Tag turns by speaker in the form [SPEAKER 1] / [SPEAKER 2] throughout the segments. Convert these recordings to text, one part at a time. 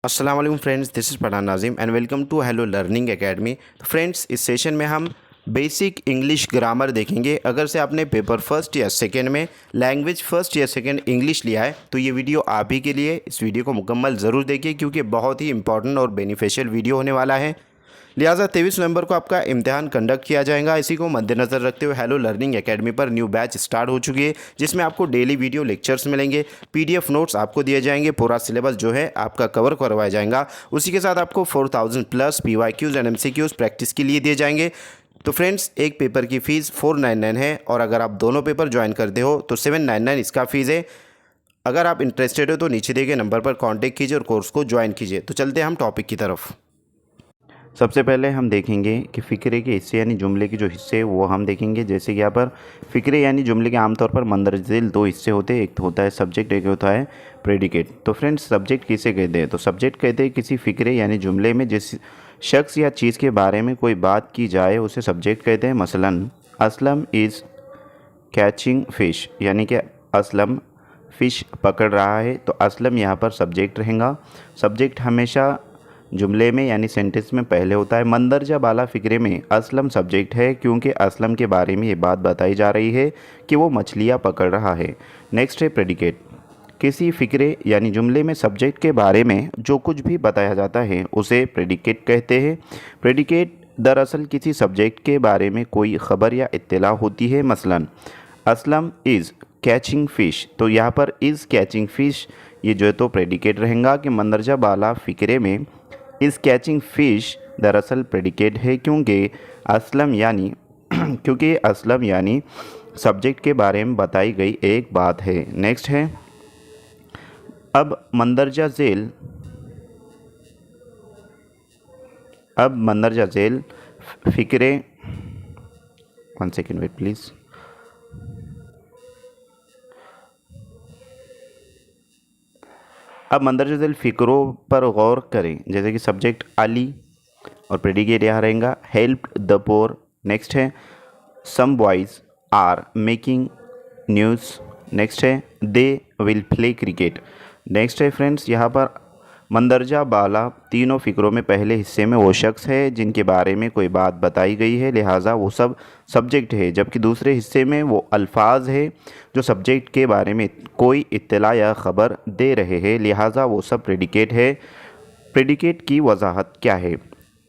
[SPEAKER 1] अस्सलाम वालेकुम friends, this is Pathan Nazim and welcome to hello learning academy. तो फ्रेंड्स, इस सेशन में हम बेसिक इंग्लिश ग्रामर देखेंगे। अगर से आपने पेपर फर्स्ट या सेकेंड में लैंग्वेज फर्स्ट या सेकेंड इंग्लिश लिया है तो ये वीडियो आप ही के लिए। इस वीडियो को मुकम्मल ज़रूर देखिए क्योंकि बहुत ही इंपॉर्टेंट और बेनिफिशियल वीडियो होने वाला है। लिहाजा 23 नवंबर को आपका इम्तिहान कंडक्ट किया जाएगा। इसी को मद्देनज़र रखते हुए हेलो लर्निंग एकेडमी पर न्यू बैच स्टार्ट हो चुकी है, जिसमें आपको डेली वीडियो लेक्चर्स मिलेंगे, पीडीएफ नोट्स आपको दिए जाएंगे, पूरा सिलेबस जो है आपका कवर करवाया जाएगा। उसी के साथ आपको 4000 plus PYQs and MCQs practice के लिए दिए जाएंगे। तो फ्रेंड्स, एक पेपर की फ़ीस 499 है और अगर आप दोनों पेपर ज्वाइन करते हो तो 799 इसका फ़ीस है। अगर आप इंटरेस्टेड हो तो नीचे दिए गए नंबर पर कॉन्टेक्ट कीजिए और कोर्स को ज्वाइन कीजिए। तो चलते हैं हम टॉपिक की तरफ। सबसे पहले हम देखेंगे कि फ़िक्रे के हिस्से यानी जुमले के जो हिस्से वो हम देखेंगे। जैसे कि यहाँ पर फ़िक्रे यानी जुमले के आमतौर पर मंदरज़ेल दो हिस्से होते हैं, एक तो होता है सब्जेक्ट, एक होता है प्रेडिकेट। तो फ्रेंड्स, सब्जेक्ट किसे कहते हैं? तो सब्जेक्ट कहते हैं किसी फ़िक्रे यानी जुमले में जिस शख्स या चीज़ के बारे में कोई बात की जाए उसे सब्जेक्ट कहते हैं। मसलन असलम इज़ कैचिंग फ़िश, यानी कि असलम फ़िश पकड़ रहा है, तो असलम यहाँ पर सब्जेक्ट रहेगा। सब्जेक्ट हमेशा जुमले में यानी सेंटेंस में पहले होता है। मंदरजा बाला फ़िक्रे में असलम सब्जेक्ट है क्योंकि असलम के बारे में ये बात बताई जा रही है कि वो मछलियाँ पकड़ रहा है। नेक्स्ट है प्रेडिकेट। किसी फ़िक्रे यानी जुमले में सब्जेक्ट के बारे में जो कुछ भी बताया जाता है उसे प्रेडिकेट कहते हैं। प्रेडिकेट दरअसल किसी सब्जेक्ट के बारे में कोई ख़बर या इत्तला होती है। मसलन असलम इज़ कैचिंग फ़िश, तो यहाँ पर इज़ कैचिंग फ़िश ये जो है तो प्रेडिकेट रहेगा कि मंदरजा बाला फ़िक्रे में इस कैचिंग फ़िश दरअसल प्रेडिकेट है क्योंकि असलम यानी सब्जेक्ट के बारे में बताई गई एक बात है। नेक्स्ट है अब मंदरजा झेल फ़िक्रे, वन सेकेंड वेट प्लीज़। अब मंदरजा झेल फ़िक्रों पर गौर करें। जैसे कि सब्जेक्ट अली और प्रेडिकेट यहाँ रहेगा हेल्प द पोर। नेक्स्ट है some boys are making news. Next है they will play cricket. Next है फ्रेंड्स, यहाँ पर मंदरजा बाला तीनों फ़िक्रों में पहले हिस्से में वो शख्स है जिनके बारे में कोई बात बताई गई है, लिहाजा वो सब सब्जेक्ट है। जबकि दूसरे हिस्से में वो अल्फाज है जो सब्जेक्ट के बारे में कोई इत्तला या ख़बर दे रहे हैं, लिहाजा वो सब प्रेडिकेट है। प्रेडिकेट की वजाहत क्या है?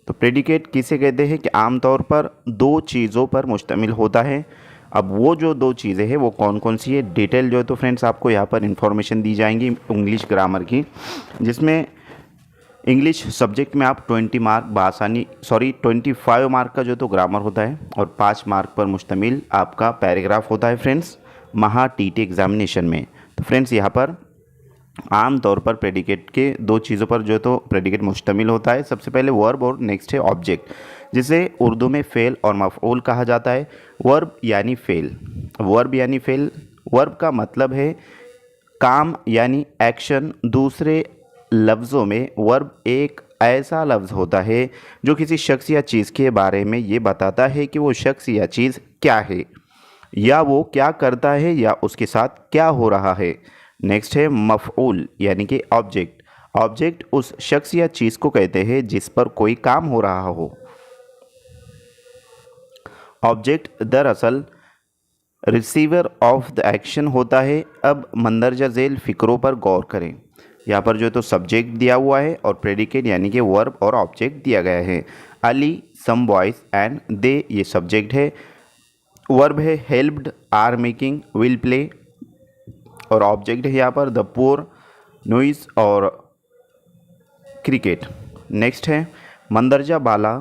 [SPEAKER 1] तो प्रेडिकेट किसे कहते हैं कि आमतौर पर दो चीज़ों पर मुश्तमिल होता है। अब वो जो दो चीज़ें हैं वो कौन कौन सी है, डिटेल जो है तो फ्रेंड्स आपको यहाँ पर इन्फॉर्मेशन दी जाएंगी इंग्लिश ग्रामर की, जिसमें इंग्लिश सब्जेक्ट में आप 25 मार्क का जो तो ग्रामर होता है और 5 मार्क पर मुश्तमिल आपका पैराग्राफ होता है फ्रेंड्स महा टीटी एग्जामिनेशन में। तो फ्रेंड्स, यहाँ पर आम तौर पर प्रेडिकेट के दो चीज़ों पर जो तो प्रेडिकेट मुश्तमिल होता है। सबसे पहले वर्ब और नेक्स्ट है ऑब्जेक्ट, जिसे उर्दू में फ़ेल और मफ़ऊल कहा जाता है। वर्ब यानी फ़ेल, वर्ब का मतलब है काम यानी एक्शन। दूसरे लफ्ज़ों में वर्ब एक ऐसा लफ्ज़ होता है जो किसी शख्स या चीज़ के बारे में ये बताता है कि वो शख्स या चीज़ क्या है, या वो क्या करता है, या उसके साथ क्या हो रहा है। नेक्स्ट है मफ़ऊल यानी कि ऑब्जेक्ट उस शख्स या चीज़ को कहते हैं जिस पर कोई काम हो रहा हो। ऑब्जेक्ट दरअसल रिसीवर ऑफ द एक्शन होता है। अब मंदरजा झेल फ़िक्रों पर गौर करें। यहाँ पर जो तो सब्जेक्ट दिया हुआ है और प्रेडिकेट यानी कि वर्ब और ऑब्जेक्ट दिया गया है। Ali, some boys and they ये सब्जेक्ट है। वर्ब है helped, are making, will play, और ऑब्जेक्ट है यहाँ पर द पोर, नॉइज़ और क्रिकेट। नेक्स्ट है मंदरजा बाला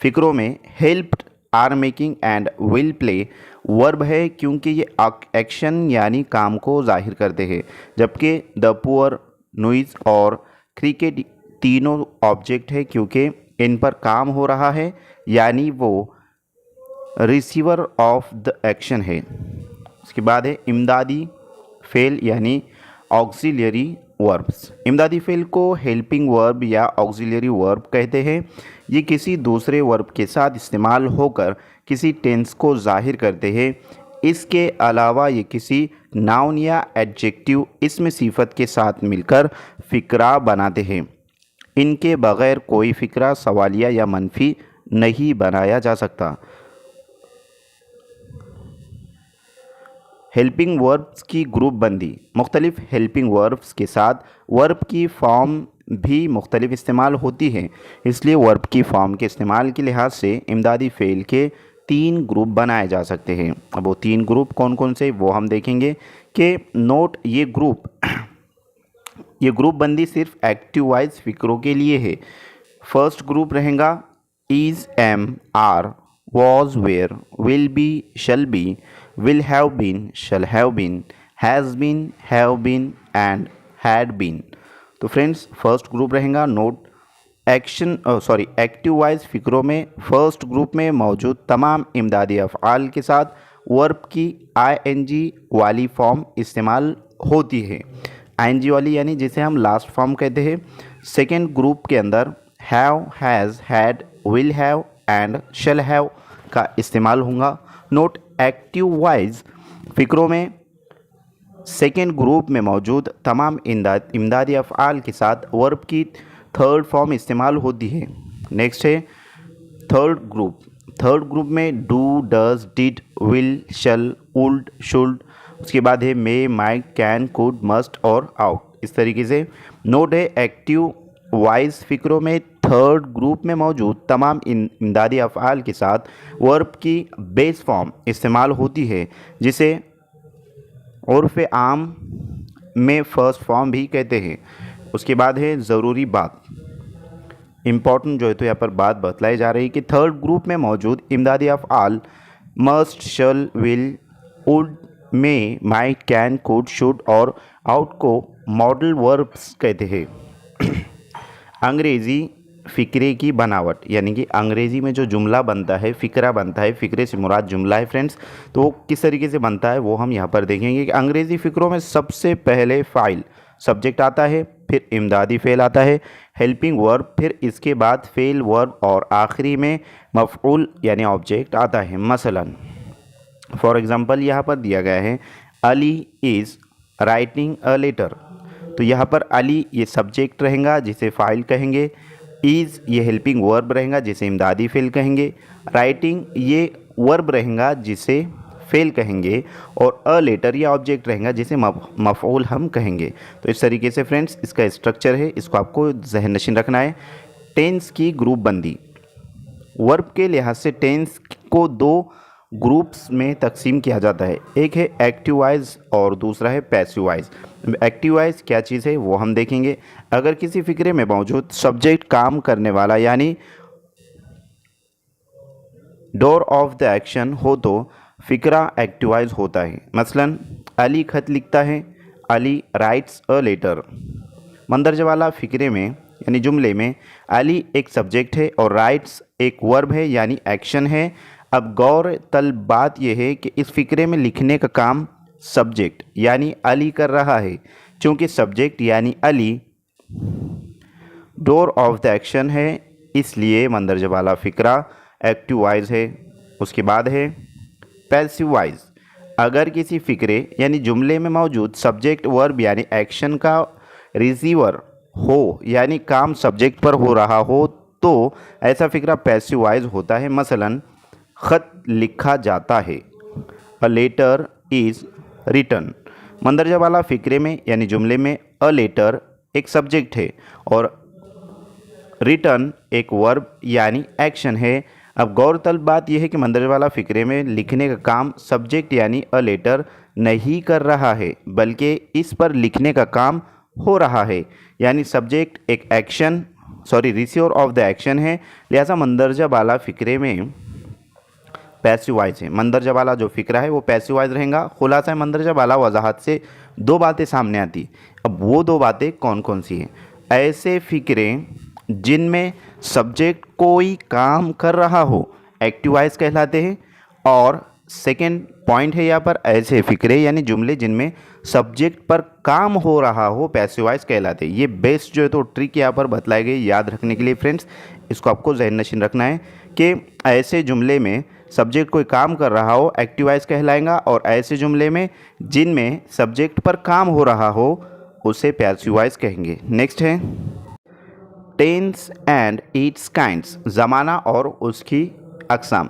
[SPEAKER 1] फ़िक्रों में helped, are making and will play verb है क्योंकि ये एक्शन यानी काम को जाहिर करते हैं, जबकि द पुअर, नॉइज़ और क्रिकेट तीनों ऑब्जेक्ट है क्योंकि इन पर काम हो रहा है, यानी वो रिसीवर ऑफ द एक्शन है। उसके बाद है इमदादी फ़ेल यानी ऑक्सिलरी वर्ब्स। इमदादी फ़ेल को हेल्पिंग वर्ब या ऑक्सिलरी वर्ब कहते हैं। ये किसी दूसरे वर्ब के साथ इस्तेमाल होकर किसी टेंस को जाहिर करते हैं। इसके अलावा ये किसी नाउन या एडजेक्टिव इसमें सिफत के साथ मिलकर फ़िक्रा बनाते हैं। इनके बगैर कोई फ़िक्रा सवालिया या मनफी नहीं बनाया जा सकता। हेल्पिंग वर्ब्स की ग्रुप बंदी। मुख्तलिफ हेल्पिंग वर्ब्स के साथ वर्ब की फॉर्म भी मुख्तलिफ इस्तेमाल होती है, इसलिए वर्ब की फॉर्म के इस्तेमाल के लिहाज से इमदादी फ़ेल के 3 ग्रुप बनाए जा सकते हैं। अब वो 3 ग्रुप कौन कौन से वो हम देखेंगे कि नोट ये ग्रुप बंदी सिर्फ एक्टिव वाइज फ़िक्रों के लिए है। फर्स्ट ग्रुप रहेगा is, am, are, was, were, will be, shall be, will have been, shall have been, has been, have been and had been. तो फ्रेंड्स फर्स्ट ग्रुप रहेगा note active voice फ़िक्रों में first group में मौजूद तमाम इमदादी अफ़आल के साथ वर्ब की आईएनजी वाली फॉर्म इस्तेमाल होती है। आईएनजी वाली यानी जिसे हम लास्ट फॉर्म कहते हैं। सेकेंड ग्रुप के अंदर have, has, had, will have and shall have का इस्तेमाल होगा। नोट एक्टिव वाइज फ़िक्रों में सेकेंड ग्रुप में मौजूद तमाम इमदादी अफ़आल के साथ वर्ब की थर्ड फॉर्म इस्तेमाल होती है। नेक्स्ट है थर्ड ग्रुप में do, does, did, will, shall, would, should, उसके बाद है मे, माइट, कैन, कुड, मस्ट और आउट। इस तरीके से नोट है एक्टिव वाइज फ़िक्रों में थर्ड ग्रुप में मौजूद तमाम इमदादी अफ़आल के साथ वर्ब की बेस फॉर्म इस्तेमाल होती है, जिसे उर्फ़ आम में फ़र्स्ट फॉर्म भी कहते हैं। उसके बाद है ज़रूरी बात, इम्पॉर्टेंट जो है तो यहाँ पर बात बतलाई जा रही है कि थर्ड ग्रुप में मौजूद इमदादी अफ़आल must, shall, will, would, may, might, can, could, should और आउट को मॉडल वर्ब्स कहते हैं। अंग्रेज़ी फ़िक्रे की बनावट, यानी कि अंग्रेज़ी में जो जुमला बनता है, फ़िक्रा बनता है, फ़िक्रे से मुराद जुमला है फ्रेंड्स, तो वो किस तरीके से बनता है वो हम यहाँ पर देखेंगे कि अंग्रेज़ी फ़िक्रों में सबसे पहले फ़ाइल सब्जेक्ट आता है, फिर इमदादी फ़ेल आता है, हेल्पिंग वर्ब, फिर इसके बाद फ़ेल वर्ब और आखिरी में मफ़ऊल यानी ऑब्जेक्ट आता है। मसलन फॉर एग्ज़ाम्पल यहाँ पर दिया गया है Ali is writing a letter, तो यहाँ पर अली ये सब्जेक्ट रहेगा जिसे फ़ाइल कहेंगे, इज़ ये हेल्पिंग वर्ब रहेगा जिसे इमदादी फ़ेल कहेंगे, राइटिंग ये वर्ब रहेगा जिसे फ़ेल कहेंगे और अ लेटर या ऑब्जेक्ट रहेगा जिसे मफ़ऊल हम कहेंगे। तो इस तरीके से फ्रेंड्स इसका स्ट्रक्चर है, इसको आपको ज़हन नशीन रखना है। टेंस की ग्रुप बंदी, वर्ब के लिहाज से टेंस को 2 ग्रुप्स में तकसीम किया जाता है, एक है एक्टिव वाइज और दूसरा है पैसिव वाइज। एक्टिव वाइज क्या चीज़ है वो हम देखेंगे। अगर किसी फ़िक्रे में मौजूद सब्जेक्ट काम करने वाला यानी डोर ऑफ द एक्शन हो तो फ़िक्रा एक्टिवाइज होता है। मसलन अली खत लिखता है, अली राइट्स अ लेटर। मंदरजा वाला फ़िक्रे में यानी जुमले में अली एक सब्जेक्ट है और राइट्स एक वर्ब है यानी एक्शन है। अब गौर तलब बात यह है कि इस फ़िक्रे में लिखने का काम सब्जेक्ट यानी अली कर रहा है, चूँकि सब्जेक्ट यानी Ali door of the action है, इसलिए मंदरजा वाला फ़िक्रा एक्टिव वाइज है। उसके बाद है पैसिव वाइज, अगर किसी फ़िक्रे यानी जुमले में मौजूद सब्जेक्ट वर्ब यानी एक्शन का रिसीवर हो यानी काम सब्जेक्ट पर हो रहा हो तो ऐसा फ़िक्रा पैसिव वाइज होता है। मसलन ख़त लिखा जाता है, अ लेटर इज़ रिटन। मंदरजा वाला फ़िक्रे में यानी जुमले में अ लेटर एक सब्जेक्ट है और रिटन एक वर्ब यानी एक्शन है। अब गौर तलब बात यह है कि मंदरजा वाला फ़िक्रे में लिखने का काम सब्जेक्ट यानी अ लेटर नहीं कर रहा है, बल्कि इस पर लिखने का काम हो रहा है, यानी सब्जेक्ट एक action receiver of the action है। लिहाजा मंदरजा वाला फ़िक्रे में पैसिव वाइज है। मंदरजा वाला जो फ़िक्रा है वो पैसिव वाइज रहेगा। खुलासा मंदरजा वाला वजाहत से 2 बातें सामने आती। अब वो 2 बातें कौन कौन सी हैं? ऐसे फ़िक्रे जिनमें सब्जेक्ट कोई काम कर रहा हो एक्टिव वाइज कहलाते हैं, और सेकंड पॉइंट है यहाँ पर ऐसे फ़िक्रे यानी जुमले जिनमें सब्जेक्ट पर काम हो रहा हो पैसिव वाइज कहलाते हैं। ये बेस्ट जो है तो ट्रिक यहाँ पर बतलाई गई याद रखने के लिए फ्रेंड्स, इसको आपको ज़हन नशीन रखना है कि ऐसे जुमले में सब्जेक्ट कोई काम कर रहा हो एक्टिव वाइज कहलाएगा, और ऐसे जुमले में जिनमें सब्जेक्ट पर काम हो रहा हो उसे पैसिव वाइज कहेंगे। नेक्स्ट है टेंस एंड इट्स काइंड्स, ज़माना और उसकी अक़साम।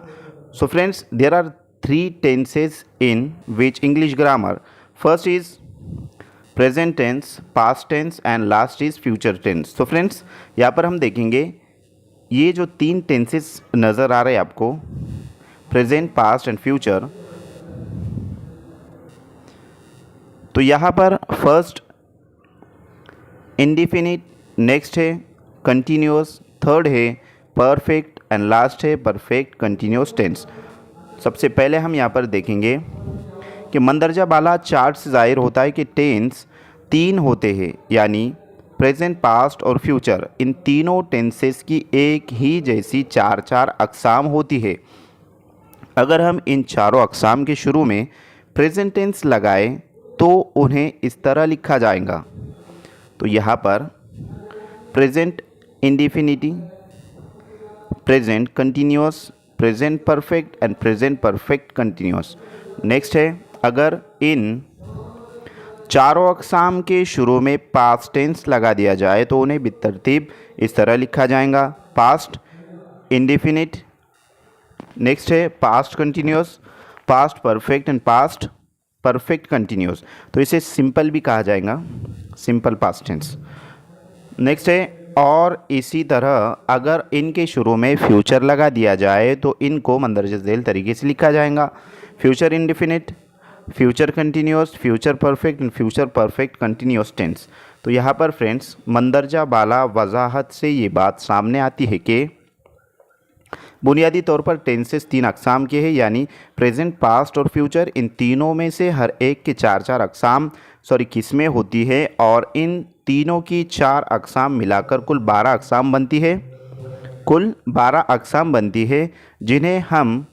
[SPEAKER 1] So friends, there are 3 tenses in which English grammar. First is present tense, past tense and last is future tense. तो फ्रेंड्स, यहाँ पर हम देखेंगे ये जो 3 टेंसेस नज़र आ रहे हैं आपको, प्रेजेंट, पास्ट एंड फ्यूचर, तो यहाँ पर फर्स्ट इंडिफिनिट, नेक्स्ट है कंटिन्यूअस, थर्ड है परफेक्ट एंड लास्ट है परफेक्ट कंटिन्यूअस टेंस। सबसे पहले हम यहाँ पर देखेंगे कि मंदरजा बाला चार्ट से ज़ाहिर होता है कि टेंस 3 होते हैं, यानी प्रेजेंट, पास्ट और फ्यूचर। इन तीनों टेंसेस की एक ही जैसी 4 अक़साम होती है। अगर हम इन चारों अक़साम के शुरू में प्रेजेंट टेंस लगाएं तो उन्हें इस तरह लिखा जाएगा। तो यहाँ पर present indefinite, present continuous, present perfect and present perfect continuous. Next है, अगर इन चारों अक़साम के शुरू में पास्ट टेंस लगा दिया जाए तो उन्हें बितरतीब इस तरह लिखा जाएगा। पास्ट इंडिफिनिट, नेक्स्ट है past continuous, past perfect and past perfect continuous. तो इसे सिंपल भी कहा जाएगा, सिंपल पास्ट टेंस। नेक्स्ट है, और इसी तरह अगर इनके शुरू में फ्यूचर लगा दिया जाए तो इनको मंदरजा झेल तरीके से लिखा जाएगा। Future indefinite, future continuous, future perfect and future perfect continuous tense. तो यहाँ पर फ्रेंड्स, मंदरजा बाला वजाहत से ये बात सामने आती है कि बुनियादी तौर पर टेंसेस 3 अक़साम के हैं, यानी प्रेजेंट, पास्ट और फ्यूचर। इन तीनों में से हर एक के 4 अक़साम किस्में होती है, और इन तीनों की 4 अक़साम मिलाकर कुल 12 अक़साम बनती है, कुल 12 अक़साम बनती है, जिन्हें हम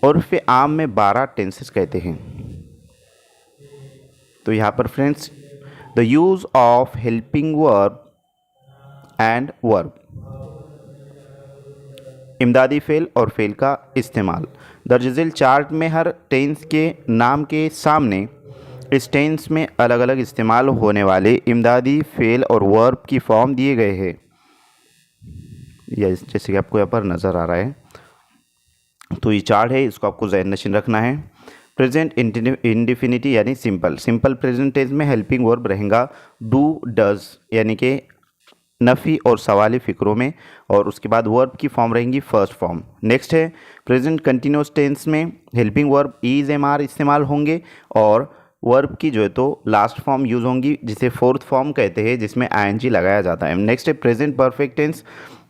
[SPEAKER 1] उर्फ़ आम में 12 टेंसेस कहते हैं। तो यहाँ पर friends, the use of helping verb and verb, इमदादी फ़ेल और फ़ेल का इस्तेमाल। दर्ज झेल चार्ट में हर टेंस के नाम के सामने इस टेंस में अलग अलग इस्तेमाल होने वाले इमदादी फ़ेल और वर्ब की फॉर्म दिए गए हैं, जैसे कि आपको यहाँ पर नज़र आ रहा है। तो ये चार्ट है, इसको आपको ज़हन नशीन रखना है। प्रेजेंट इंडिफिनिटी यानी सिंपल, सिंपल प्रेजेंट टेंस में हेल्पिंग वर्ब रहेगा डू, डज, यानी कि नफ़ी और सवाली फ़िक्रों में, और उसके बाद वर्ब की फॉर्म रहेंगी फर्स्ट फॉर्म। नेक्स्ट है प्रेजेंट कंटिन्यूअस टेंस में helping verb is, am, are इस्तेमाल होंगे, और वर्ब की जो है तो लास्ट फॉर्म यूज़ होंगी, जिसे फोर्थ फॉर्म कहते हैं, जिसमें आईएनजी लगाया जाता है। नेक्स्ट है present perfect tense.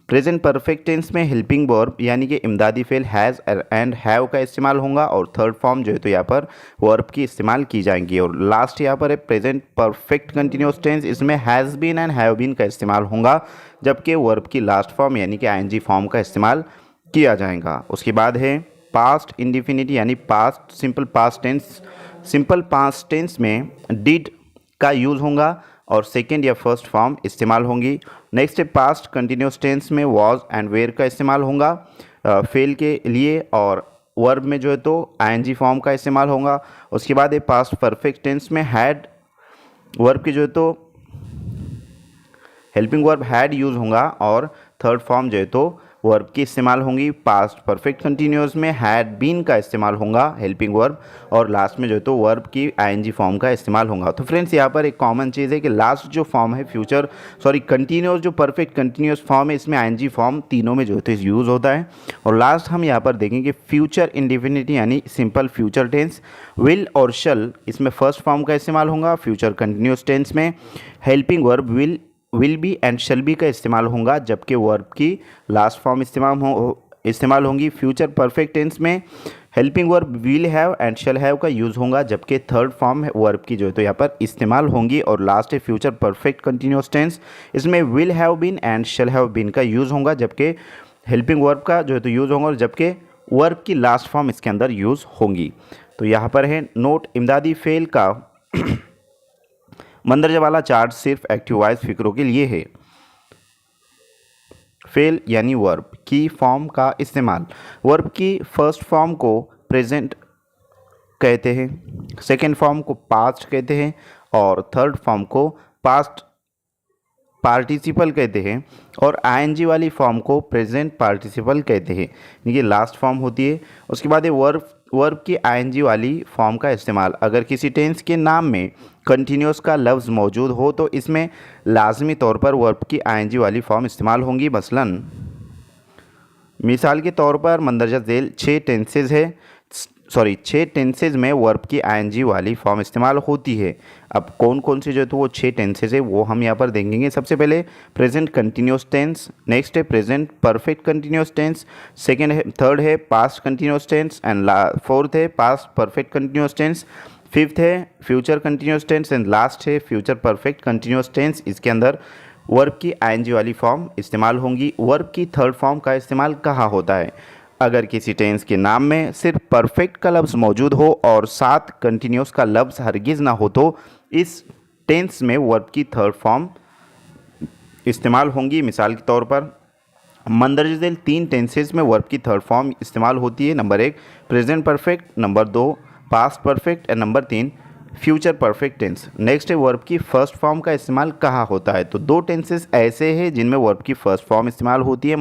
[SPEAKER 1] Present perfect tense में हेल्पिंग वर्ब यानी कि इमदादी फ़ेल हैज़ एंड हैव का इस्तेमाल होगा, और थर्ड फॉर्म जो है तो यहाँ पर वर्ब की इस्तेमाल की जाएंगी। और लास्ट यहाँ पर है प्रेजेंट परफेक्ट कंटिन्यूअस टेंस, इसमें has been and have been का इस्तेमाल होगा, जबकि वर्ब की लास्ट फॉर्म यानी कि आईएनजी फॉर्म का इस्तेमाल किया जाएगा। उसके बाद है पास्ट इंडिफिनिटी यानी past simple past tense. Simple past tense में डिड का यूज़ होगा और सेकेंड या फर्स्ट फॉर्म इस्तेमाल होंगी। नेक्स्ट है पास्ट कंटिन्यूअस टेंस में वॉज एंड वेयर का इस्तेमाल होगा फेल के लिए, और वर्ब में जो है तो आईएनजी फॉर्म का इस्तेमाल होगा। उसके बाद है पास्ट परफेक्ट टेंस में हैड, वर्ब की जो है तो हेल्पिंग वर्ब हैड यूज़ होगा, और थर्ड फॉर्म जो है तो वर्ब की इस्तेमाल होंगी। पास्ट परफेक्ट कंटिन्यूअस में हैड बीन का इस्तेमाल होगा हेल्पिंग वर्ब, और लास्ट में जो है तो वर्ब की आईएनजी फॉर्म का इस्तेमाल होगा। तो फ्रेंड्स, यहाँ पर एक कॉमन चीज़ है कि लास्ट जो फॉर्म है फ्यूचर कंटिन्यूअस, जो परफेक्ट कंटिन्यूअस फॉर्म है, इसमें आईएनजी फॉर्म तीनों में जो है तो यूज़ होता है। और लास्ट हम यहाँ पर देखेंगे फ्यूचर इंडिफिनिटी यानी सिंपल फ्यूचर टेंस। विल और शल, इसमें फर्स्ट फॉर्म का इस्तेमाल होगा। फ्यूचर कंटिन्यूअस टेंस में helping verb will be and shall B का इस्तेमाल होगा, जबकि वर्ब की लास्ट फॉर्म इस्तेमाल होंगी। फ्यूचर परफेक्ट टेंस में helping verb will have and shall have का यूज़ होगा, जबकि थर्ड फॉर्म वर्ब की जो है तो यहाँ पर इस्तेमाल होंगी। और लास्ट है फ्यूचर परफेक्ट कंटिन्यूअस टेंस, इसमें will have been and shall have been का यूज़ होगा, जबकि हेल्पिंग वर्ब का जो है तो यूज़ होगा, और जबकि वर्ब की लास्ट फॉर्म इसके अंदर यूज़ होंगी। तो यहाँ पर है नोट, इमदादी फ़ेल का मंदरजा वाला चार्ट सिर्फ एक्टिव वॉइस फ़िक्रों के लिए है। फेल यानी वर्ब की फॉर्म का इस्तेमाल, वर्ब की फर्स्ट फॉर्म को प्रेजेंट कहते हैं, सेकेंड फॉर्म को पास्ट कहते हैं, और थर्ड फॉर्म को पास्ट पार्टिसिपल कहते हैं और आईएनजी वाली फॉर्म को प्रेजेंट पार्टिसिपल कहते हैं। ये लास्ट फॉर्म होती है। उसके बाद ये वर्ब की आईएनजी वाली फॉर्म का इस्तेमाल, अगर किसी टेंस के नाम में कंटिन्यूस का लफ्ज़ मौजूद हो तो इसमें लाजमी तौर पर वर्ब की आईएनजी वाली फॉर्म इस्तेमाल होंगी। मसलन मिसाल के तौर पर मंदरजा झेल 6 टेंसेज में वर्ब की आईएनजी वाली फॉर्म इस्तेमाल होती है। अब कौन कौन से जो है तो वो 6 टेंसेज है वो हम यहाँ पर देखेंगे। सबसे पहले प्रेजेंट कंटिन्यूस टेंस, नेक्स्ट है present perfect continuous tense, third है past continuous tense and fourth है past perfect continuous tense, fifth है future continuous tense and last है फ्यूचर परफेक्ट कंटिन्यूस टेंस। इसके अंदर वर्ब की आईएनजी वाली फॉर्म इस्तेमाल होंगी। वर्ब की थर्ड फॉर्म का इस्तेमाल कहाँ होता है? अगर किसी टेंस के नाम में सिर्फ परफेक्ट का लफ्ज़ मौजूद हो और साथ कंटिन्यूस का लफ्ज़ हरगिज़ ना हो तो इस टेंस में वर्ब की थर्ड फॉर्म इस्तेमाल होंगी। मिसाल के तौर पर मंदरजा झेल 3 टेंसेज में वर्ब की थर्ड फॉर्म इस्तेमाल होती है। Number 1 present perfect, number 2 past perfect and number 3 future perfect tense. Next है वर्ब की फर्स्ट फॉर्म का इस्तेमाल कहाँ होता है? तो 2 टेंसेस ऐसे हैं जिनमें वर्ब की फर्स्ट फॉर्म इस्तेमाल होती है,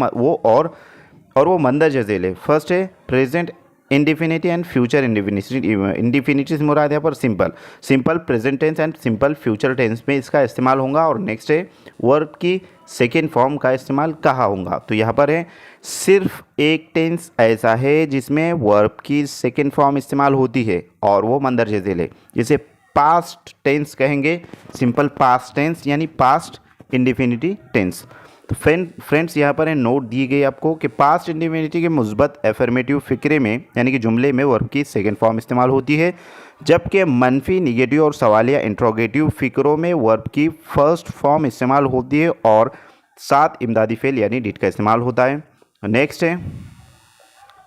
[SPEAKER 1] वो मंदरजा झेल है। फर्स्ट है present indefinite and future indefinite से मुराद यहाँ पर simple present tense and simple future tense में इसका इस्तेमाल होगा। और नेक्स्ट है वर्ब की सेकेंड फॉर्म का इस्तेमाल कहाँ होगा? तो यहाँ पर है सिर्फ एक टेंस ऐसा है जिसमें वर्ब की सेकेंड फॉर्म इस्तेमाल होती है और वो मंदरजा झेल है, जिसे पास्ट टेंस कहेंगे, सिंपल पास्ट टेंस यानी पास्ट इंडिफिनिटी टेंस। तो फ्रेंड्स यहाँ पर है नोट दी गई आपको कि पास्ट इंडिफिनिटी के मुस्बत एफर्मेटिव फिक्रे में यानी कि जुमले में वर्ब की सेकंड फॉर्म इस्तेमाल होती है, जबकि मनफी निगेटिव और सवालिया इंट्रोगेटिव फिक्रों में वर्ब की फर्स्ट फॉर्म इस्तेमाल होती है और साथ इमदादी फेल यानी डिड का इस्तेमाल होता है। नेक्स्ट है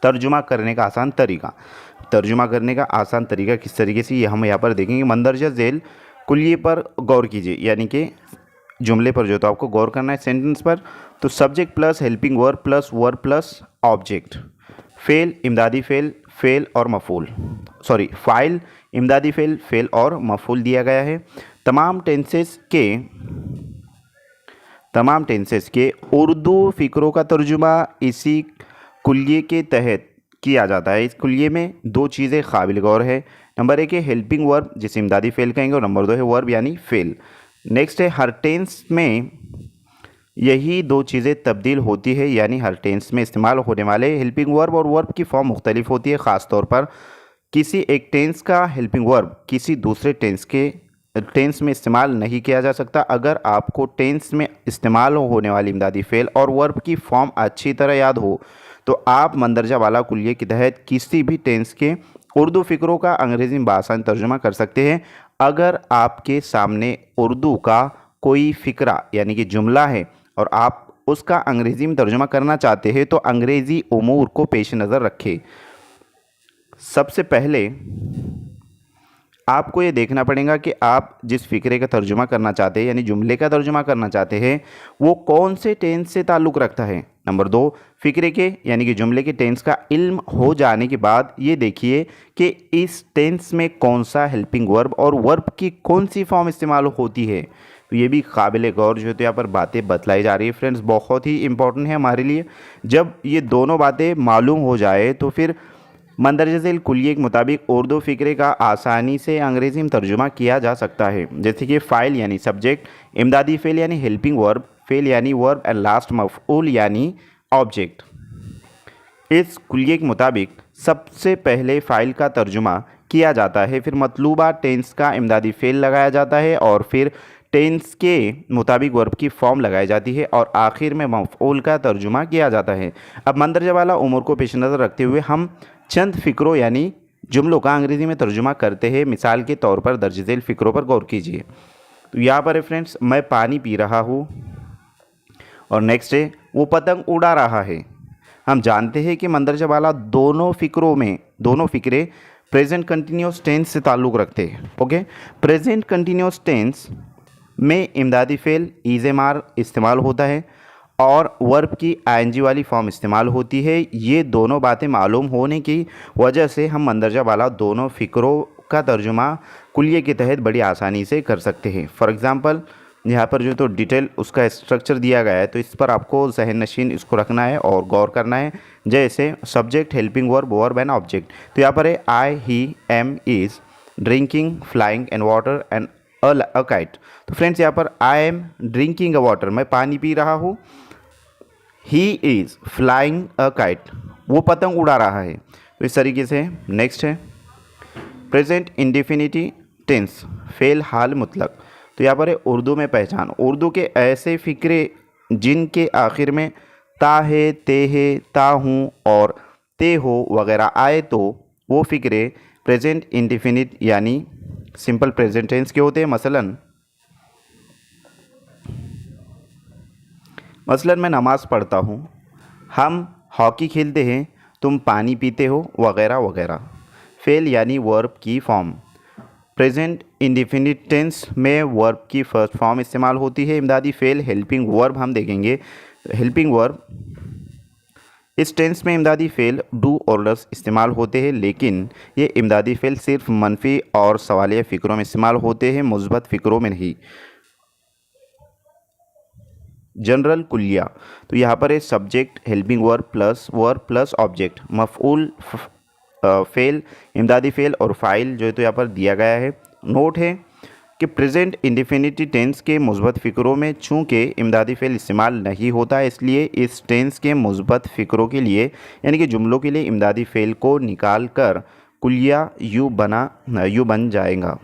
[SPEAKER 1] तर्जुमा करने का आसान तरीका। तर्जुमा करने का आसान तरीका किस तरीके से ये हम यहाँ पर देखेंगे। मंदरजा झेल कुल्ये पर गौर कीजिए, यानी कि जुमले पर जो तो आपको गौर करना है सेंटेंस पर। तो subject plus helping verb plus object, फेल इमदादी फेल और मफूल, फाइल इमदादी फेल और मफूल दिया गया है। तमाम टेंसेस के उर्दू फ़िक्रों का तर्जुमा इसी कुल्ये के तहत किया जाता है। इस कुल्ये में 2 चीज़ें काबिल गौर है। नंबर 1 है हेल्पिंग वर्ब जिसे इमदादी फेल कहेंगे और नंबर 2 है वर्ब यानी फेल। नेक्स्ट है हर टेंस में यही 2 चीज़ें तब्दील होती है, यानी हर टेंस में इस्तेमाल होने वाले हेल्पिंग वर्ब और वर्ब की फॉर्म मुख्तलिफ होती है। ख़ास तौर पर किसी एक टेंस का हेल्पिंग वर्ब किसी दूसरे टेंस में इस्तेमाल नहीं किया जा सकता। अगर आपको टेंस में इस्तेमाल होने वाली इमदादी फेल और वर्ब की फॉर्म अच्छी तरह याद हो तो आप मंदरजा वाला कुल्ये के तहत किसी भी टेंस के उर्दू फ़िक्रों का अंग्रेज़ी में आसान तर्जुमा कर सकते हैं। अगर आपके सामने उर्दू का कोई फ़िक्रा यानी कि जुमला है और आप उसका अंग्रेज़ी में तर्जुमा करना चाहते हैं तो अंग्रेज़ी उमूर को पेश नज़र रखें। सबसे पहले आपको ये देखना पड़ेगा कि आप जिस फ़िक्रे का तर्जुमा करना चाहते हैं यानी जुमले का तर्जुमा करना चाहते हैं वो कौन से टेंस से ताल्लुक़ रखता है। नंबर 2 फ़िक्रे के यानी कि जुमले के टेंस का इल्म हो जाने के बाद ये देखिए कि इस टेंस में कौन सा हेल्पिंग वर्ब और वर्ब की कौन सी फॉर्म इस्तेमाल होती है। तो ये भी काबिल गौर जो है तो यहाँ पर बातें बतलाई जा रही है फ्रेंड्स, बहुत ही इंपॉर्टेंट है हमारे लिए। जब ये दोनों बातें मालूम हो जाए तो फिर मंदरजा झेल कुल्ये के मुताबिक उर्दू फ़िक्रे का आसानी से अंग्रेज़ी में तर्जुमा किया जा सकता है। जैसे कि फ़ाइल यानी सब्जेक्ट, इमदादी फेल यानी हेल्पिंग वर्ब, फेल यानी वर्ब एंड लास्ट मफ़ऊल यानी ऑब्जेक्ट। इस कुल्ये के मुताबिक सबसे पहले फ़ाइल का तर्जुमा किया जाता है, फिर मतलूबा टेंस का इमदादी फेल लगाया जाता है और फिर टेंस के मुताबिक वर्ब की फॉर्म लगाई जाती है और आखिर में मफ़ऊल का तर्जुमा किया जाता है। अब मंदरजा वाला उमूर को पेश नज़र रखते हुए हम चंद फ़िक्रों यानी जुमलों का अंग्रेज़ी में तर्जुमा करते हैं। मिसाल के तौर पर दर्ज झेल फ़िक्रों पर गौर कीजिए। तो यहाँ पर है फ्रेंड्स, मैं पानी पी रहा हूँ और नेक्स्ट है वो पतंग उड़ा रहा है। हम जानते हैं कि मंदरजा वाला दोनों फ़िक्रे प्रेजेंट कंटिन्यूस टेंस से ताल्लुक़ रखते हैं। ओके, प्रेजेंट कंटिन्यूस टेंस में इमदादी फेल ईज़ेमार इस्तेमाल होता है और वर्ब की आईएनजी वाली फॉर्म इस्तेमाल होती है। ये दोनों बातें मालूम होने की वजह से हम मंदरजा वाला दोनों फ़िक्रों का तर्जुमा कुल्ये के तहत बड़ी आसानी से कर सकते हैं। फॉर एग्ज़ाम्पल यहाँ पर जो तो डिटेल उसका स्ट्रक्चर दिया गया है, तो इस पर आपको जहन नशीन इसको रखना है और गौर करना है। जैसे subject, helping verb, verb and object. तो यहाँ पर है I, he, am, is, drinking, flying and water and a kite. तो फ्रेंड्स यहाँ पर I am drinking a water, मैं पानी पी रहा हूँ। He is flying a kite, वो पतंग उड़ा रहा है। तो इस तरीके से नेक्स्ट है प्रेजेंट इंडेफिनिटी टेंस, फेल हाल मुतलक। तो यहाँ पर है उर्दू में पहचान, उर्दू के ऐसे फ़िक्रे जिनके आखिर में ता है, ते है, ता हूँ और ते हो वगैरह आए तो वो फ़िक्रे प्रेजेंट इंडेफिनिट यानी सिंपल प्रेजेंट टेंस के होते हैं। मसलन मैं नमाज़ पढ़ता हूँ, हम हॉकी खेलते हैं, तुम पानी पीते हो वगैरह वगैरह। फेल यानी वर्ब की फॉर्म। प्रेजेंट इंडेफिनिट टेंस में वर्ब की फर्स्ट फॉर्म इस्तेमाल होती है इमदादी फेल। हेल्पिंग वर्ब हम देखेंगे। हेल्पिंग वर्ब इस टेंस में इमदादी फेल डू और डस इस्तेमाल होते हैं, लेकिन ये इमदादी फेल सिर्फ मनफी और सवालिया फ़िक्रों में इस्तेमाल होते हैं, मुस्बत फ़िक्रों में नहीं। जनरल कुलिया। तो यहाँ पर है subject, helping verb plus object, मफ़ऊल, फेल, इमदादी फेल और फ़ाइल जो है तो यहाँ पर दिया गया है। नोट है कि प्रेजेंट इंडेफिनिटी टेंस के मुस्बत फ़िक्रों में चूँकि इमदादी फेल इस्तेमाल नहीं होता है, इसलिए इस टेंस के मुस्बत फ़िक्रों के लिए यानी कि जुमलों के लिए इमदादी फेल को निकाल कर कुलिया यू बन जाएगा।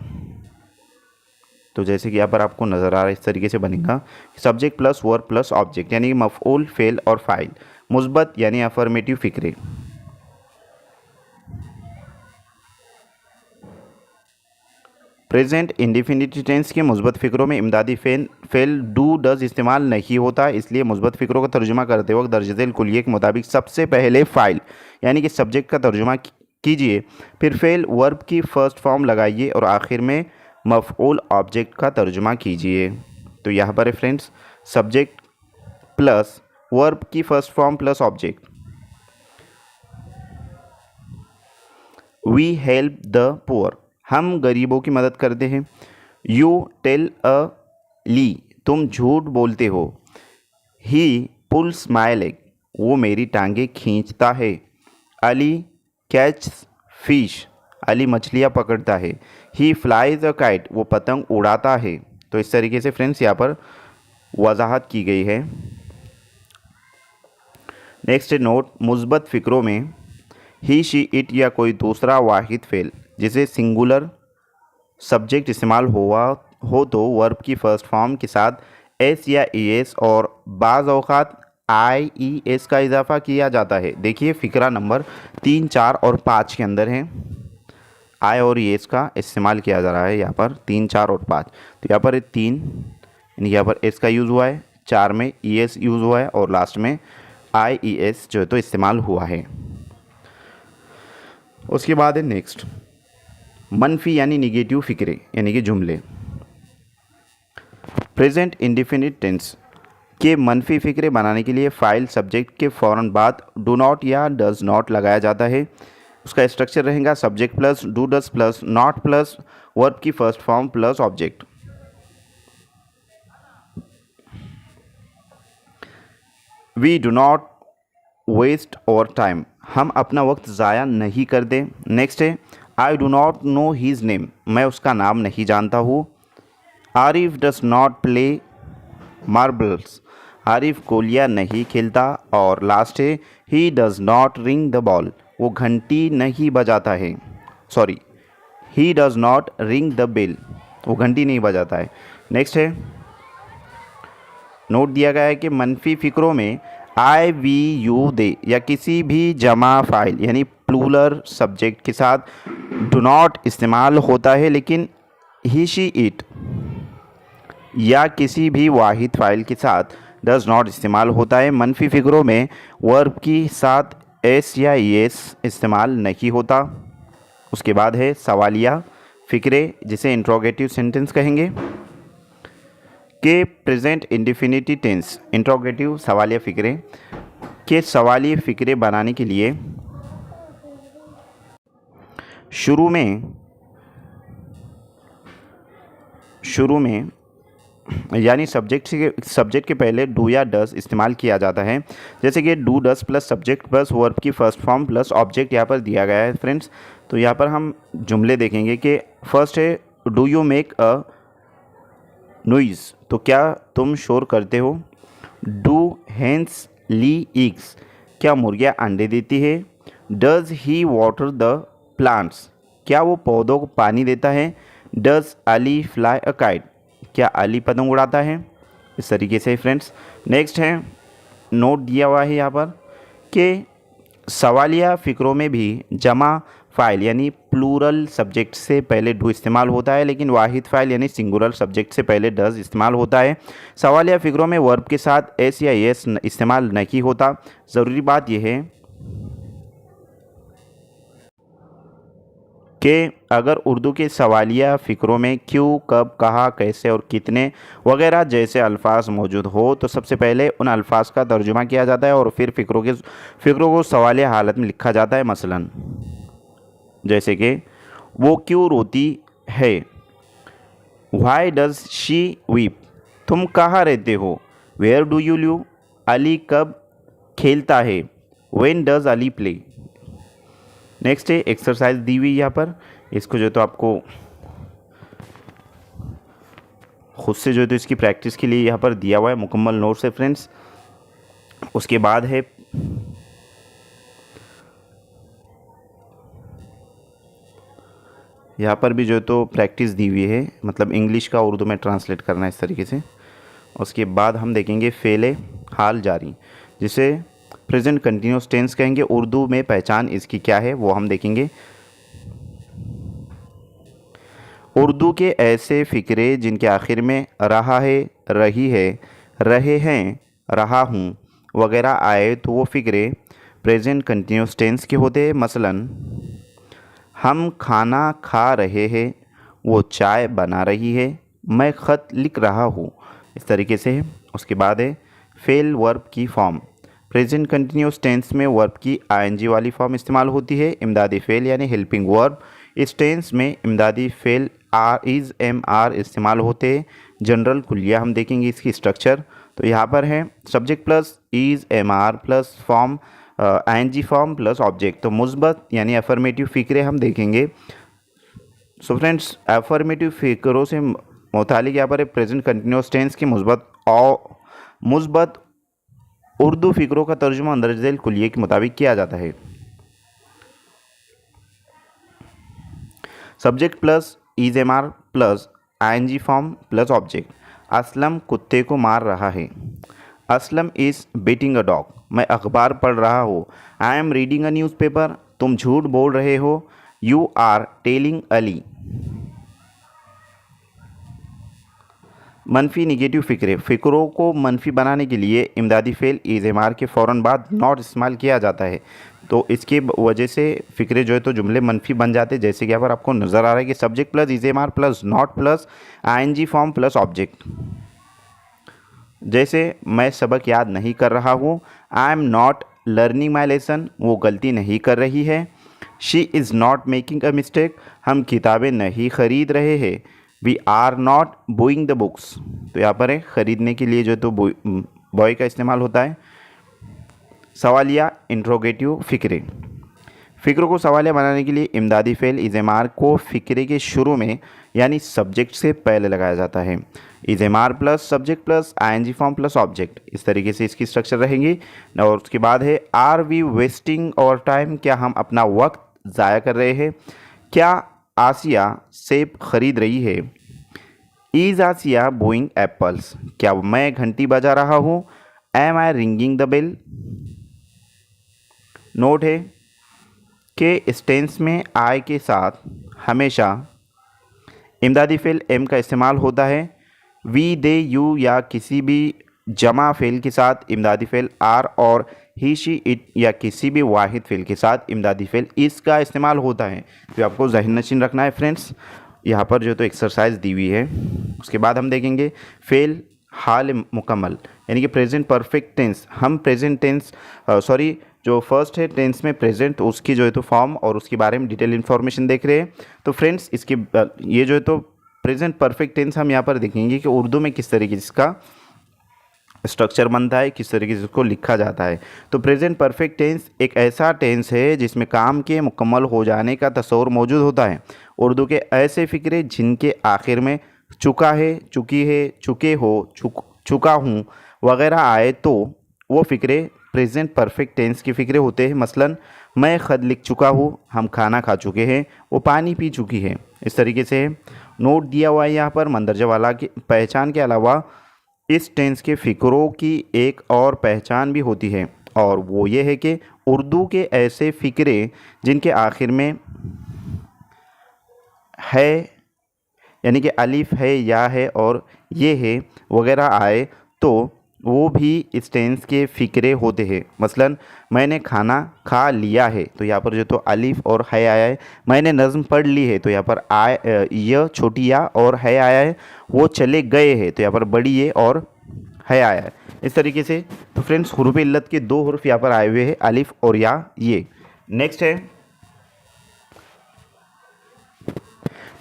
[SPEAKER 1] तो जैसे कि यहाँ पर आपको नज़र आ रहा है इस तरीके से बनेगा subject plus verb plus object यानी कि मफ़ऊल, फेल और फ़ाइल, मुस्बत यानी अफर्मेटिव फ़िक्रे। प्रेजेंट इंडेफिनिट टेंस के मुस्बत फ़िक्रों में इमदादी फेल डू डज इस्तेमाल नहीं होता, इसलिए मुस्बत फ़िक्रों का तर्जुमा करते वक्त दर्ज झेल कुलिये के मुताबिक सबसे पहले फ़ाइल यानी कि सब्जेक्ट का तर्जुमा कीजिए, फिर फेल वर्ब की फ़र्स्ट फॉर्म लगाइए और आखिर में मफ़ऊल ऑब्जेक्ट का तर्जुमा कीजिए। तो यहाँ पर है फ्रेंड्स सब्जेक्ट प्लस वर्ब की first form plus object. We help the poor, हम गरीबों की मदद करते हैं। यू टेल अ ली, तुम झूठ बोलते हो। ही पुल्स माई लेग, वो मेरी टांगें खींचता है। अली कैच फिश, अली मछलियाँ पकड़ता है। ही फ्लाइज अ काइट, वो पतंग उड़ाता है। तो इस तरीके से फ्रेंड्स यहाँ पर वजाहत की गई है। नेक्स्ट नोट, मुस्बत फ़िक्रों में ही, शी, इट या कोई दूसरा वाहिद फेल जिसे सिंगुलर सब्जेक्ट इस्तेमाल हो तो वर्ब की फ़र्स्ट फॉर्म के साथ एस या ई एस और बाज़ औक़ात आई ई एस का इजाफ़ा किया जाता है। देखिए फ़िक्रा नंबर 3, 4 और 5 के अंदर है आई और ई एस का इस्तेमाल किया जा रहा है यहाँ पर 3, 4 और 5। तो यहाँ पर 3 यानी यहाँ पर एस का यूज़ हुआ है, 4 में ई एस यूज़ हुआ है और लास्ट में आई ई एस जो है तो इस्तेमाल हुआ है। उसके बाद है नेक्स्ट मनफी यानी निगेटिव फ़िक्रे यानी कि जुमले। प्रेजेंट इंडेफिनिट टेंस के मनफी फ़िक्रे बनाने के लिए फ़ाइल सब्जेक्ट के फ़ौरन बाद डू नॉट या डज़ नॉट लगाया जाता है। उसका स्ट्रक्चर रहेगा subject plus do does plus not plus verb की first form plus object. We do not waste over time, हम अपना वक्त ज़ाया नहीं करते। नेक्स्ट है I do not know his name, मैं उसका नाम नहीं जानता हूँ। Arif does not play marbles, Arif गोलियाँ नहीं खेलता। और लास्ट है he does not ring the ball, वो घंटी नहीं बजाता है। Sorry, he does not ring the bell, वो घंटी नहीं बजाता है। नेक्स्ट है नोट दिया गया है कि मनफी फ़िक्रों में आई वी यू दे या किसी भी जमा फ़ाइल यानी प्लूरल सब्जेक्ट के साथ डू नॉट इस्तेमाल होता है, लेकिन ही, शी, इट या किसी भी वाहिद फ़ाइल के साथ डज़ नॉट इस्तेमाल होता है। मनफी फ़िक्रों में वर्ब के साथ एस या एस इस्तेमाल नहीं होता। उसके बाद है सवालिया फ़िक्रे जिसे इंट्रोगेटिव सेंटेंस कहेंगे के प्रेजेंट इंडेफिनिटी टेंस इंट्रोगेटिव सवालिया फ़िक्रे के सवालिया फ़िक्रे बनाने के लिए शुरू में यानी सब्जेक्ट के पहले डू या डस इस्तेमाल किया जाता है। जैसे कि do does plus subject plus verb की फर्स्ट फॉर्म प्लस ऑब्जेक्ट यहाँ पर दिया गया है फ्रेंड्स। तो यहाँ पर हम जुमले देखेंगे कि फर्स्ट है do you make a noise, तो क्या तुम शोर करते हो। डू हेंस ली एग्स, क्या मुर्गियाँ अंडे देती है। Does he water the plants, क्या वो पौधों को पानी देता है। Does Ali fly a kite, क्या अली पतंग उड़ाता है। इस तरीके से फ्रेंड्स। नेक्स्ट है नोट दिया हुआ है यहाँ पर कि सवालिया फ़िक्रों में भी जमा फ़ाइल यानी प्लूरल सब्जेक्ट से पहले डू इस्तेमाल होता है, लेकिन वाहिद फ़ाइल यानी सिंगुलर सब्जेक्ट से पहले डज इस्तेमाल होता है। सवालिया फ़िक्रों में वर्ब के साथ एस या एस इस्तेमाल नहीं होता। ज़रूरी बात यह है कि अगर उर्दू के सवालिया फ़िक्रों में क्यों, कब, कहाँ, कैसे और कितने वगैरह जैसे अल्फाज मौजूद हो तो सबसे पहले उन अल्फाज का तर्जुमा किया जाता है और फिर फ़िक्रों को सवालिया हालत में लिखा जाता है। मसलन जैसे कि वो क्यों रोती है। वाई डज शी वीप, तुम कहाँ रहते हो। Where do you live, Ali कब खेलता है। When does Ali play. Next है एक्सरसाइज दी हुई यहाँ पर, इसको जो तो आपको खुद से जो तो इसकी प्रैक्टिस के लिए यहाँ पर दिया हुआ है मुकम्मल नोट्स है फ्रेंड्स। उसके बाद है यहाँ पर भी जो तो प्रैक्टिस दी हुई है, मतलब इंग्लिश का उर्दू में ट्रांसलेट करना है इस तरीके से। उसके बाद हम देखेंगे फ़ेले हाल जारी, जिसे प्रेजेंट कंटिन्यूस टेंस कहेंगे। उर्दू में पहचान इसकी क्या है वो हम देखेंगे। उर्दू के ऐसे फ़िक्रे जिनके आखिर में रहा है, रही है, रहे हैं, रहा हूँ वगैरह आए तो वो फ़िक्रे प्रेजेंट कंटिन्यूस टेंस के होते हैं। मसलन हम खाना खा रहे हैं, वो चाय बना रही है, मैं ख़त लिख रहा हूँ। इस तरीके से है। उसके बाद है फेल वर्ब की फॉर्म। प्रेजेंट कंटिन्यूस टेंस में वर्ब की आईएनजी वाली फॉर्म इस्तेमाल होती है। इमदादी फेल यानी हेल्पिंग वर्ब। इस टेंस में इमदादी फेल आर, इज़, एम, आर इस्तेमाल होते हैं। जनरल कुलिया हम देखेंगे इसकी स्ट्रक्चर। तो यहाँ पर है subject plus is, am, are plus form ING form plus object. तो मुस्बत यानी अफर्मेटिव फ़िक्रे हम देखेंगे। सो फ्रेंड्स अफर्मेटिव फ़िक्रों से मुतालिक यहाँ पर प्रेजेंट कंटिन्यूस टेंस की मुस्बत उर्दू फ़िक्रों का तर्जुमा अंदरजैल कुलिये के मुताबिक किया जाता है। Subject plus is, am, are plus ING form plus object. Aslam कुत्ते को मार रहा है। Aslam is beating a dog. मैं अखबार पढ़ रहा हूँ। I am reading a newspaper. तुम झूठ बोल रहे हो। You are telling a lie. मनफी निगेटिव फ़िक्रे। फ़िक्रों को मनफी बनाने के लिए इमदादी फेल इज़, एम, आर के फ़ौरन बाद नॉट इस्तेमाल किया जाता है। तो इसके वजह से फ़िक्रे जो है तो जुमले मनफी बन जाते हैं। जैसे कि यहाँ पर आपको नज़र आ रहा है कि subject plus is, am, are plus not plus ING form plus object. जैसे मैं सबक याद नहीं कर रहा हूँ। I am not learning my lesson, वो गलती नहीं कर रही है। She is not making a mistake, हम किताबें नहीं ख़रीद रहे हैं। We are not buying the books. तो यहाँ पर है ख़रीदने के लिए जो तो बॉय का इस्तेमाल होता है। सवालिया इंट्रोगेटिव फ़िक्रे। फ़िक्रों को सवालिया बनाने के लिए इमदादी फेल इज़, एम, आर को फ़िक्रे के शुरू में यानी सब्जेक्ट से पहले लगाया जाता है। Is, am, are plus subject plus ING form plus object. इस तरीके से इसकी स्ट्रक्चर रहेंगी। और उसके बाद है आर वी वेस्टिंग और टाइम, क्या हम अपना वक्त ज़ाया कर रहे हैं। क्या आसिया सेब खरीद रही है। इज़ आसिया बोइंग एप्पल्स, क्या मैं घंटी बजा रहा हूँ। Am I ringing the bell. Note है कि इस टेंस में आई के साथ हमेशा इमदादी फेल एम का इस्तेमाल होता है। वी, दे, यू या किसी भी जमा फेल के साथ इमदादी फेल आर और ही, शी, इट या किसी भी वाहिद फेल के साथ इमदादी फेल इसका इस्तेमाल होता है। तो आपको ज़हन नशीन रखना है फ्रेंड्स। यहाँ पर जो तो एक्सरसाइज दी हुई है। उसके बाद हम देखेंगे फेल हाल मुकम्मल यानी कि प्रेजेंट परफेक्ट टेंस। हम प्रेजेंट टेंस जो फर्स्ट है टेंस में प्रेजेंट, उसकी जो है तो फॉर्म और उसके बारे में डिटेल इन्फॉर्मेशन देख रहे हैं। तो फ्रेंड्स इसके ये जो है तो प्रेजेंट परफेक्ट टेंस हम यहाँ पर देखेंगे कि उर्दू में किस तरीके से इसका स्ट्रक्चर बनता है, किस तरीके से इसको लिखा जाता है। तो प्रेजेंट परफेक्ट टेंस एक ऐसा टेंस है जिसमें काम के मुकम्मल हो जाने का तस्वर मौजूद होता है। उर्दू के ऐसे फ़िक्रे जिनके आखिर में चुका है, चुकी है, चुके हो, चुका हूँ वगैरह आए तो वो फ़िक्रे प्रेजेंट परफेक्ट टेंस के फ़िक्रे होते हैं। मसलन मैं ख़त लिख चुका हूँ, हम खाना खा चुके हैं, वो पानी पी चुकी है। इस तरीके से नोट दिया हुआ है यहाँ पर। मंदरजा वाला की पहचान के अलावा इस टेंस के फ़िक्रों की एक और पहचान भी होती है, और वो ये है कि उर्दू के ऐसे फ़िक्रे जिनके आखिर में है यानी कि अलिफ है, या है और ये है वगैरह आए तो वो भी इस टेंस के फ़िक्रे होते हैं। मसलन मैंने खाना खा लिया है, तो यहाँ पर जो तो अलिफ और है आया है। मैंने नज़्म पढ़ ली है, तो यहाँ पर य छोटी या और है आया है। वो चले गए हैं, तो यहाँ पर बड़ी ये और है आया है। इस तरीके से तो फ्रेंड्स हुरूफ इल्लत के 2 हुरूफ यहाँ पर आए हुए हैं, अलिफ और या। ये नेक्स्ट है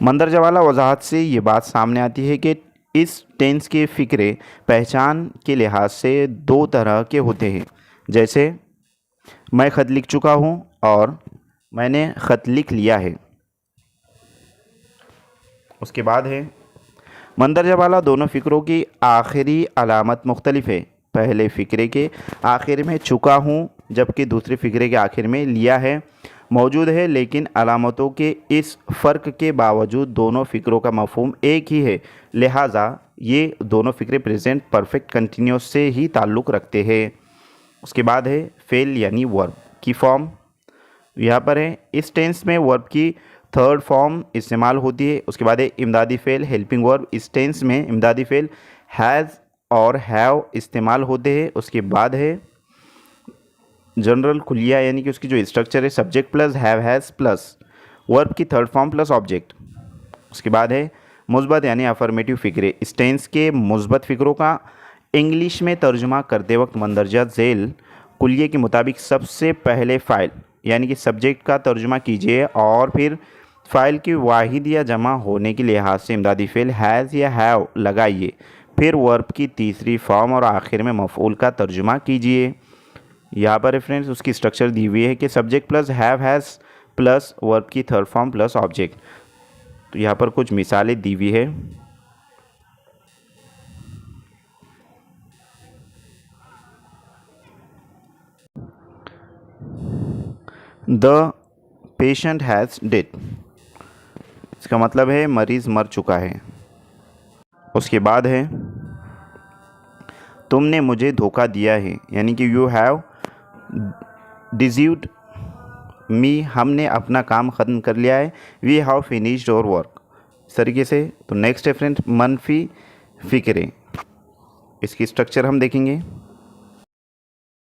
[SPEAKER 1] मंदरजा वाला वजाहत से ये बात सामने आती है कि इस टेंस के फ़िक्रे पहचान के लिहाज से 2 तरह के होते हैं, जैसे मैं ख़त लिख चुका हूँ और मैंने ख़त लिख लिया है। उसके बाद है मंदरजा वाला दोनों फ़िक्रों की आखिरी अलामत मुख्तलिफ है। पहले फ़िक्रे के आखिर में चुका हूँ, जबकि दूसरे फ़िक्रे के आखिर में लिया है मौजूद है, लेकिन अलामतों के इस फ़र्क के बावजूद दोनों फ़िक्रों का मफ़हूम एक ही है। लिहाजा ये दोनों फ़िक्रे प्रेजेंट परफेक्ट कंटिन्यूस से ही ताल्लुक़ रखते हैं। उसके बाद है फ़ेल यानी वर्ब की फॉर्म। यहाँ पर है इस टेंस में वर्ब की 3rd फॉर्म इस्तेमाल होती है। उसके बाद है इमदादी फ़ेल हेल्पिंग वर्ब। इस टेंस में इमदादी फ़ेल हैज़ और हैव इस्तेमाल होते हैं। उसके बाद है जनरल खुलिया यानी कि उसकी जो स्ट्रक्चर है subject plus have has plus verb की 3rd फॉर्म प्लस ऑब्जेक्ट। उसके बाद है मुस्बत यानी अफर्मेटिव फ़िक्रे। इस टेंस के मुस्बत फ़िक्रों का इंग्लिश में तर्जुमा करते वक्त मंदरजा झेल कुलिये के मुताबिक सबसे पहले फ़ाइल यानी कि सब्जेक्ट का तर्जुमा कीजिए और फिर फ़ाइल की वाहिद या जमा होने के लिहाज से इमदादी फ़ेल हैज़ या हैव लगाइए। फिर वर्ब की 3री फॉर्म और आखिर में मफ़ऊल का तर्जुमा कीजिए। यहाँ पर फ्रेंड्स उसकी स्ट्रक्चर दी हुई है कि subject plus have has plus verb की 3rd फॉर्म प्लस ऑब्जेक्ट। तो यहाँ पर कुछ मिसालें दी हुई है। द पेशेंट हैज़ डेड, इसका मतलब है मरीज़ मर चुका है। उसके बाद है तुमने मुझे धोखा दिया है यानी कि यू हैव डिसीव्ड मी, हमने अपना काम ख़त्म कर लिया है। We have finished our work. इस तरीके से। तो नेक्स्ट है फ्रेंड मनफी फ़िक्रे, इसकी स्ट्रक्चर हम देखेंगे।